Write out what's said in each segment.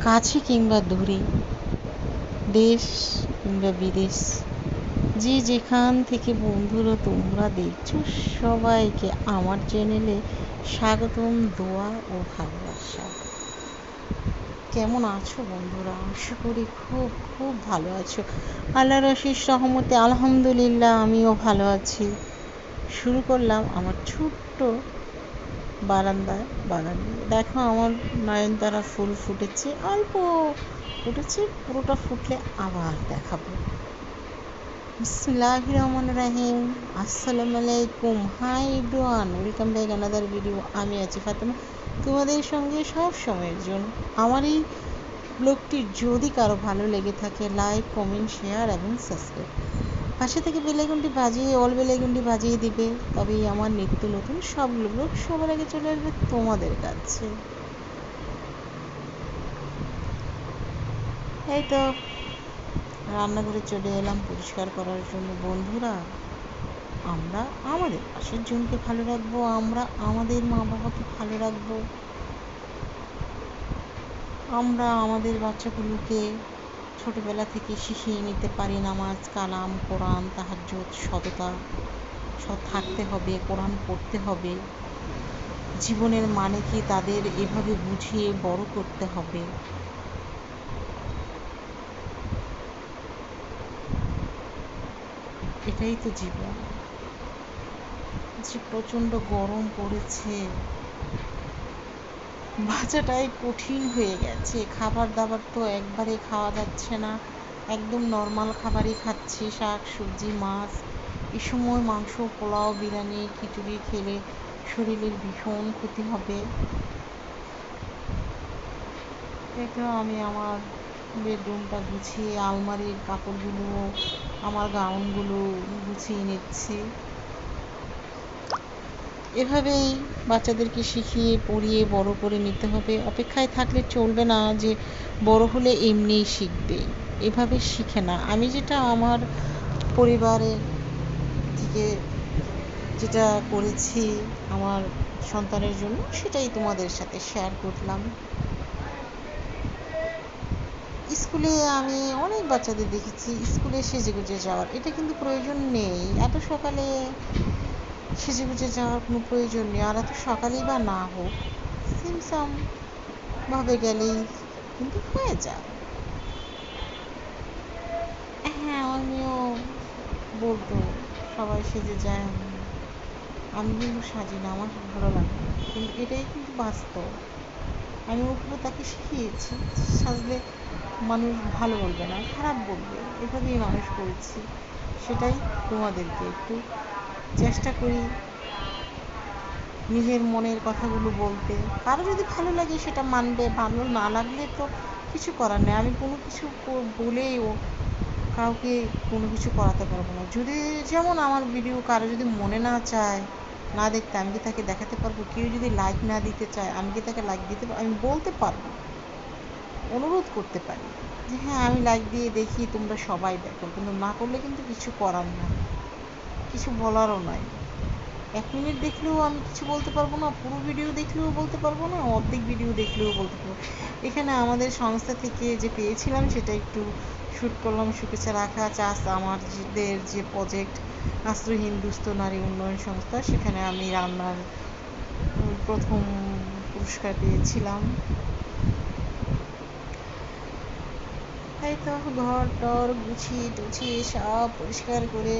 কাছে কিংবা দূরে, দেশ কিংবা বিদেশ, যে যেখান থেকে বন্ধুরা তোমরা দেখছো, সবাইকে আমার চ্যানেলে স্বাগতম, দোয়া ও ভালোবাসা। কেমন আছো বন্ধুরা? আশা করি খুব খুব ভালো আছো। আল্লাহর অশেষ রহমতে আলহামদুলিল্লাহ আমিও ভালো আছি। শুরু করলাম আমার ছোট্ট বারান্দায় বাগান দিয়ে। দেখো আমার নয়নতারা ফুল ফুটেছে, অল্প ফুটেছে, পুরোটা ফুটলে আবার দেখাবো। বিসমিল্লাহির রহমানির রহিম। আসসালামু আলাইকুম, hi everyone, welcome back another video. আমি আছি ফাতেমা, তোমাদের সঙ্গে সব সময়ের জন্য। আমার এই ব্লগটি যদি কারো ভালো লেগে থাকে, লাইক, কমেন্ট, শেয়ার এবং সাবস্ক্রাইব, পাশে থেকে বেলাইকনটি বাজিয়ে অল বেলাইকনটি বাজিয়ে দিবে, তবেই আমার নিত্য নতুন সবগুলো ব্লগ সবার আগে চলে আসবে তোমাদের কাছে। এই তো রান্নাঘরে চলে এলাম পরিষ্কার করার জন্য। বন্ধুরা, আমরা আমাদের পাশের জনকে ভালো রাখবো, আমরা আমাদের মা বাবাকে ভালো রাখবো, আমরা আমাদের বাচ্চাগুলোকে ছোটবেলা থেকে শিখিয়ে নিতে পারি নামাজ, কালাম, কোরআন, তাহাজ্জুদ, সততা সৎ থাকতে হবে, কোরআন পড়তে হবে, জীবনের মানে কি তাদের এভাবে বুঝিয়ে বড় করতে হবে। এটাই তো জীবন। যে প্রচণ্ড গরম পড়েছে, বাঁচাটাই কঠিন হয়ে গেছে। খাবার দাবার তো একবারে খাওয়া যাচ্ছে না, একদম নর্মাল খাবারই খাচ্ছি, শাক সবজি মাছ। এই সময় মাংস, পোলাও, বিরিয়ানি, খিচুড়ি খেলে শরীরের ভীষণ ক্ষতি হবে। এটা আমি আমার বেডরুমটা গুছিয়ে আলমারির কাপড়গুলো, আমার গাউনগুলো গুছিয়ে নিচ্ছি। এভাবেই বাচ্চাদেরকে শিখিয়ে পড়িয়ে বড় করে নিতে হবে। অপেক্ষায় থাকলে চলবে না যে বড় হলে এমনিই শিখবে, এভাবে শিখে না। আমি যেটা আমার পরিবারের থেকে যেটা করেছি আমার সন্তানের জন্য, সেটাই তোমাদের সাথে শেয়ার করলাম। স্কুলে আমি অনেক বাচ্চাদের দেখেছি স্কুলে সেজেগুজে যাওয়ার, এটা কিন্তু প্রয়োজন নেই। এত সকালে সেজেগুজে যাওয়ার কোনো প্রয়োজন নেই। আর এত সকালেই বা না হোক, সিমসাম ভাবে গেলেই কিন্তু হয়ে যায়। হ্যাঁ, আমিও বলতো সবাই সেজে যায়, আমি কিন্তু সাজি না, আমার ভালো লাগে না, কিন্তু এটাই কিন্তু বাস্তব। আমি ওগুলো তাকে শিখিয়েছি, সাজলে মানুষ ভালো বলবে না, খারাপ বলবে, এভাবেই মানুষ করেছি। সেটাই তোমাদেরকে একটু চেষ্টা করি নিজের মনের কথাগুলো বলতে। কারো যদি ভালো লাগে সেটা মানবে, ভালো না লাগলে তো কিছু করার নেই। আমি কোনো কিছু বলেও কাউকে কোনো কিছু করাতে পারবো না। যদি যেমন আমার ভিডিও কারো যদি মনে না চায় না দেখতে, আমি কি তাকে দেখাতে পারবো? কেউ যদি লাইক না দিতে চায়, আমি কি তাকে লাইক দিতে পারবো? আমি বলতে পারবো, অনুরোধ করতে পারি যে হ্যাঁ আমি লাইক দিয়ে দেখি, তোমরা সবাই দেখো, কিন্তু না করলে কিন্তু কিছু করার না, কিছু বলারও নয়। 1 মিনিট দেখলেও আমি কিছু বলতে পারবো না, পুরো ভিডিও দেখলেও বলতে পারবো না, অর্ধেক ভিডিও দেখলেও বলতে পারবো। এখানে আমাদের সংস্থা থেকে যে পেয়েছিলাম সেটা একটু শ্যুট করলাম। শুকেছে রাখা চাষ আমাদের যে প্রজেক্ট আশ্রয়হীন দুস্থ নারী উন্নয়ন সংস্থা, সেখানে আমি রান্নার প্রথম পুরস্কার পেয়েছিলাম। তাই তো ঘর টর গুছিয়ে টুছিয়ে সব পরিষ্কার করে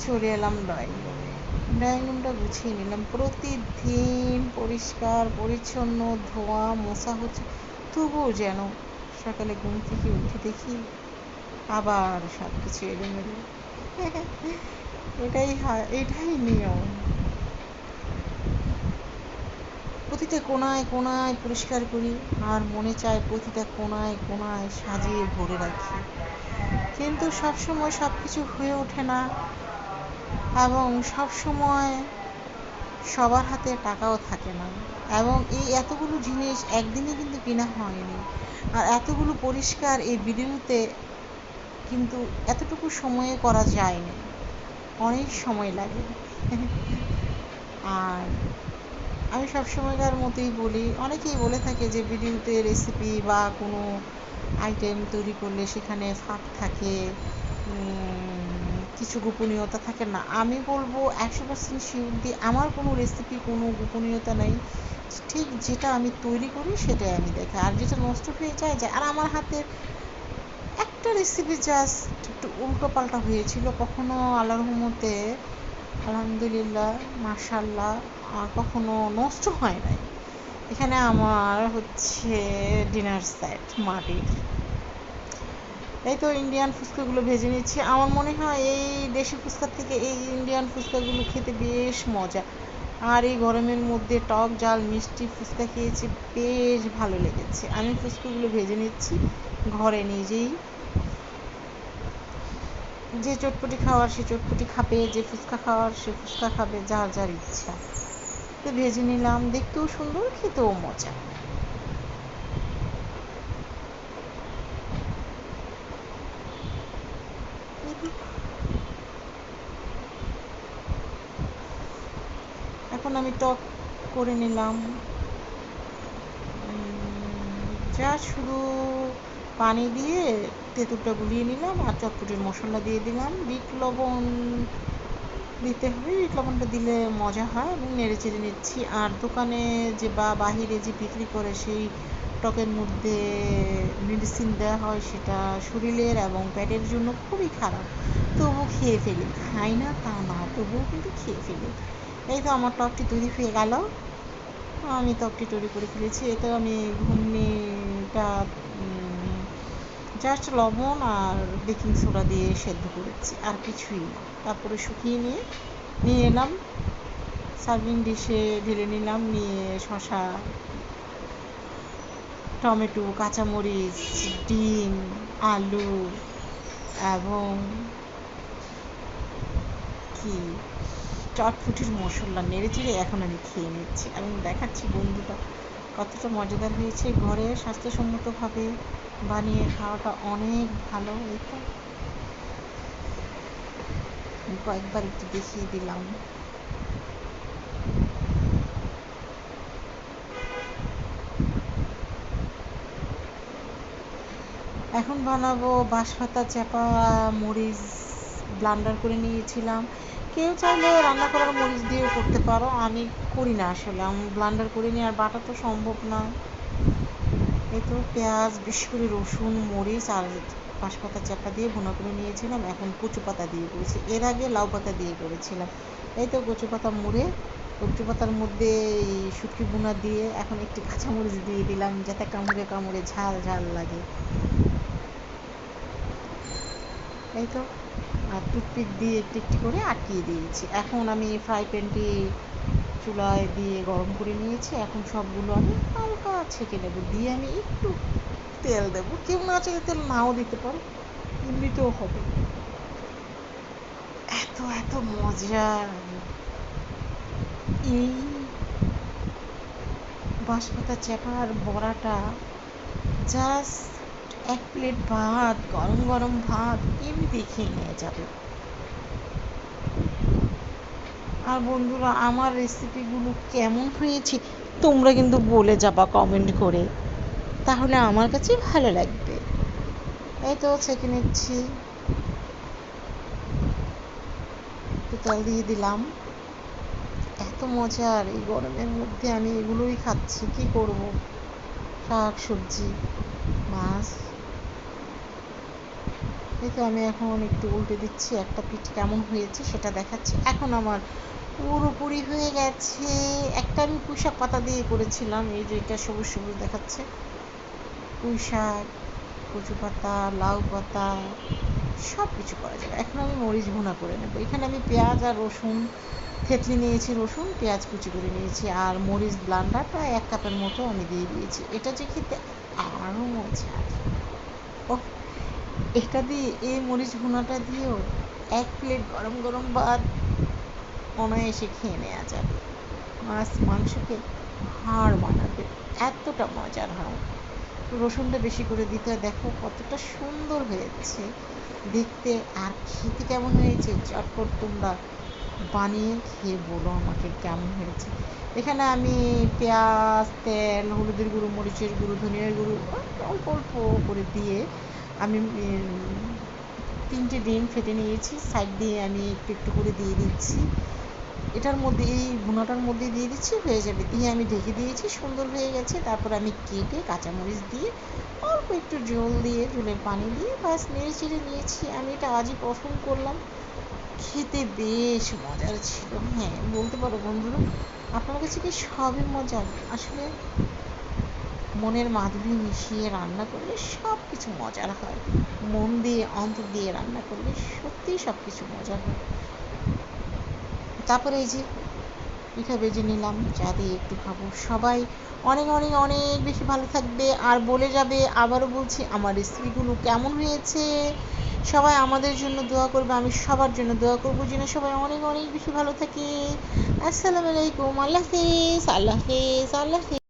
চলে এলাম ড্রয়িং রুমে। ড্রয়িং রুমটা গুছিয়ে নিলাম। প্রতিদিন পরিষ্কার পরিচ্ছন্ন ধোয়া মোছা হচ্ছে, তবুও যেন সকালে ঘুম থেকে উঠে দেখি আবার সব কিছু এলোমেলো। এটাই নিয়ম। প্রতিটা কোনায় কোনায় পরিষ্কার করি, আর মনে চায় প্রতিটা কোনায় কোনায় সাজিয়ে ভরে রাখি, কিন্তু সবসময় সব কিছু হয়ে ওঠে না, এবং সবসময় সবার হাতে টাকাও থাকে না। এবং এই এতগুলো জিনিস একদিনে কিন্তু কেনা হয়নি, আর এতগুলো পরিষ্কার এই ভিডিওতে কিন্তু এতটুকু সময়ে করা যায়নি, অনেক সময় লাগে। আর আমি সবসময়কার মতোই বলি, অনেকেই বলে থাকে যে ভিডিওতে রেসিপি বা কোনো আইটেম তৈরি করলে সেখানে ফাঁক থাকে, কিছু গোপনীয়তা থাকে না। আমি বলবো 100% শিওর দিয়ে আমার কোনো রেসিপি কোনো গোপনীয়তা নেই। ঠিক যেটা আমি তৈরি করি সেটাই আমি দেখাই, আর যেটা নষ্ট হয়ে যায় যায়। আর আমার হাতের একটা রেসিপি জাস্ট একটু উল্টো পাল্টা হয়েছিল, কখনো আল্লাহর রহমতে আলহামদুলিল্লাহ মাশাল্লাহ কখনো নষ্ট হয় নাই। এখানে আমার হচ্ছে ডিনার সেট মাটির। এই তো ইন্ডিয়ান ফুচকাগুলো ভেজে নিচ্ছি। আমার মনে হয় এই দেশি ফুচকার থেকে এই ইন্ডিয়ান ফুচকাগুলো খেতে বেশ মজা। আর এই গরমের মধ্যে টক ঝাল মিষ্টি ফুচকা খেয়েছি, বেশ ভালো লেগেছে। আমি ফুচকাগুলো ভেজে নিচ্ছি ঘরে নিজেই। যে চটপটি খাওয়ার সে চটপটি খাবে, যে ফুচকা খাওয়ার সে ফুচকা খাবে, যার যার ইচ্ছা। তো ভেজে নিলাম, দেখতেও সুন্দর, খেতেও মজা। এখন আমি টক করে নিলাম, যা শুধু পানি দিয়ে তেঁতুলটা গুলিয়ে নিলাম আর চটপটির মশলা দিয়ে দিলাম। বিট লবণ দিতে হবে, বিট লবণটা দিলে মজা হয়। আমি নেড়ে চেড়ে নিচ্ছি। আর দোকানে যে বা বাহিরে যে বিক্রি করে সেই টকের মধ্যে মেডিসিন দেওয়া হয়, সেটা শরীরের এবং পেটের জন্য খুবই খারাপ। তবু খেয়ে ফেলি, খাই না তা না, তবুও কিন্তু খেয়ে ফেলি। এই তো আমার টকটি তৈরি হয়ে গেল, আমি টকটি তৈরি করে ফেলেছি। এতে আমি ঘুগনিটা জাস্ট লবণ আর বেকিং সোডা দিয়ে সেদ্ধ করেছি, আর কিছুই না। তারপরে শুকিয়ে নিয়ে নিয়ে এলাম, সার্ভিং ডিশে ঢেলে নিলাম। নিয়ে শসা, টমেটো, কাঁচামরিচ, ডিম, আলু এবং কি চটপটির মশলা নেড়ে চেড়ে এখন আমি খেয়ে নিচ্ছি এবং দেখাচ্ছি বন্ধুটা কতটা মজাদার হয়েছে। ঘরে স্বাস্থ্যসম্মতভাবে বানিয়ে খাওয়াটা অনেক ভালো। এই তো কয়েকবার একটু দেখিয়ে দিলাম। এখন বানাবো বাঁশপাতা চাপা মরিচ ব্লান্ডার করে নিয়েছিলাম। কেউ চাইলে রান্না করার মরিচ দিয়েও করতে পারো, আমি করি না আসলে, আমি ব্লান্ডার করে নিই, আর বাটা তো সম্ভব না। এই তো পেঁয়াজ, বেশি করে রসুন, মরিচ আর বাঁশপাতা চাপা দিয়ে ভুনা করে নিয়েছিলাম। এখন কচু পাতা দিয়ে করেছি, এর আগে লাউ পাতা দিয়ে করেছিলাম। এই তো কচু পাতা মুড়ে কচু পাতার মধ্যে এই শুটকি ভুনা দিয়ে এখন একটু কাঁচামরিচ দিয়ে দিলাম, যাতে কামড়ে কামড়ে ঝাল ঝাল লাগে। এই তো আর টুথপিক দিয়ে একটু একটু করে আটকিয়ে দিয়েছি। এখন আমি ফ্রাই প্যানটি চুলায় দিয়ে গরম করে নিয়েছি। এখন সবগুলো আমি হালকা ছেঁকে নেব, দিয়ে আমি একটু তেল দেবো। কেউ না চাইলে তেল নাও দিতে পারো, এমনিতেও হবে। এত এত মজা এই বাঁশপাতা চ্যাপার বড়াটা, জাস্ট এক প্লেট ভাত, গরম গরম ভাত এমনি খেয়ে নিয়ে যাবে। আর বন্ধুরা, আমার রেসিপিগুলো কেমন হয়েছে তোমরা কিন্তু বলে যাবা কমেন্ট করে, তাহলে আমার কাছে ভালো লাগবে। এই তো ছেঁকে নিচ্ছি, একটু তেল দিয়ে দিলাম। এত মজার এই গরমের মধ্যে আমি এগুলোই খাচ্ছি, কি করব। শাক সবজি মাছ। এই তো আমি এখন একটু উল্টে দিচ্ছি, একটা পিঠ কেমন হয়েছে সেটা দেখাচ্ছি। এখন আমার পুরোপুরি হয়ে গেছে। একটা আমি পুঁই শাক পাতা দিয়ে করেছিলাম, এই যে এটা সবুজ সবুজ দেখাচ্ছে, পুঁই শাক, কচু পাতা, লাউ পাতা, সব কিছু করা যাবে। এখন আমি মরিচ ভুনা করে নেব। এখানে আমি পেঁয়াজ আর রসুন থেতলি নিয়েছি, রসুন পেঁয়াজ কুচি করে নিয়েছি, আর মরিচ ব্লান্ডারটা 1 কাপের মতো আমি দিয়ে দিয়েছি। এটা যে খেতে আরও মজা। ও, এটা দিয়ে এই মরিচ ভুনাটা দিয়েও 1 প্লেট গরম গরম ভাত অনায়াসে খেয়ে নেওয়া যাবে। মাছ মাংসকে হাড় মানাবে, এতটা মজার হয়। রসুনটা বেশি করে দিতে হয়। দেখো কতটা সুন্দর হয়েছে দেখতে, আর খেতে কেমন হয়েছে চটপট তোমরা বানিয়ে খেয়ে বলো আমাকে কেমন হয়েছে। এখানে আমি পেঁয়াজ, তেল, হলুদের গুঁড়ো, মরিচের গুঁড়ো, ধনিয়ার গুঁড়ো অল্প অল্প করে দিয়ে আমি 3টে ডিম ফেটে নিয়েছি, সাইড দিয়ে আমি একটু একটু করে দিয়ে দিচ্ছি। এটার মধ্যে এই ভুনাটার মধ্যে দিয়ে দিচ্ছি, হয়ে যাবে। দিয়ে আমি ঢেকে দিয়েছি, সুন্দর হয়ে গেছে। তারপর আমি কেটে কাঁচামরিচ দিয়ে অল্প একটু জল দিয়ে, ঝোলের পানি দিয়ে ব্যাস নেড়ে চেড়ে নিয়েছি। আমি এটা আজই প্রথম করলাম, খেতে বেশ মজার ছিল। হ্যাঁ, বলতে পারো বন্ধুরা, আপনার কাছে কি সবই মজার? আসলে মনের মাধুরী মিশিয়ে রান্না করলে সব কিছু মজার হয়। মন দিয়ে, অন্তর দিয়ে রান্না করলে সত্যিই সব কিছু মজার হয়। তারপরে এই যে পিঠা ভেজে নিলাম, চা দিয়ে একটু খাবো। সবাই অনেক অনেক অনেক বেশি ভালো থাকবে, আর বলে যাবে, আবারও বলছি, আমার রেসিপিগুলো কেমন হয়েছে। সবাই আমাদের জন্য দোয়া করবে, আমি সবার জন্য দোয়া করবো যেন সবাই অনেক অনেক বেশি ভালো থাকে। আসসালামু আলাইকুম। আল্লাহ হাফেজ, আল্লাহ হাফেজ, আল্লাহ হাফেজ।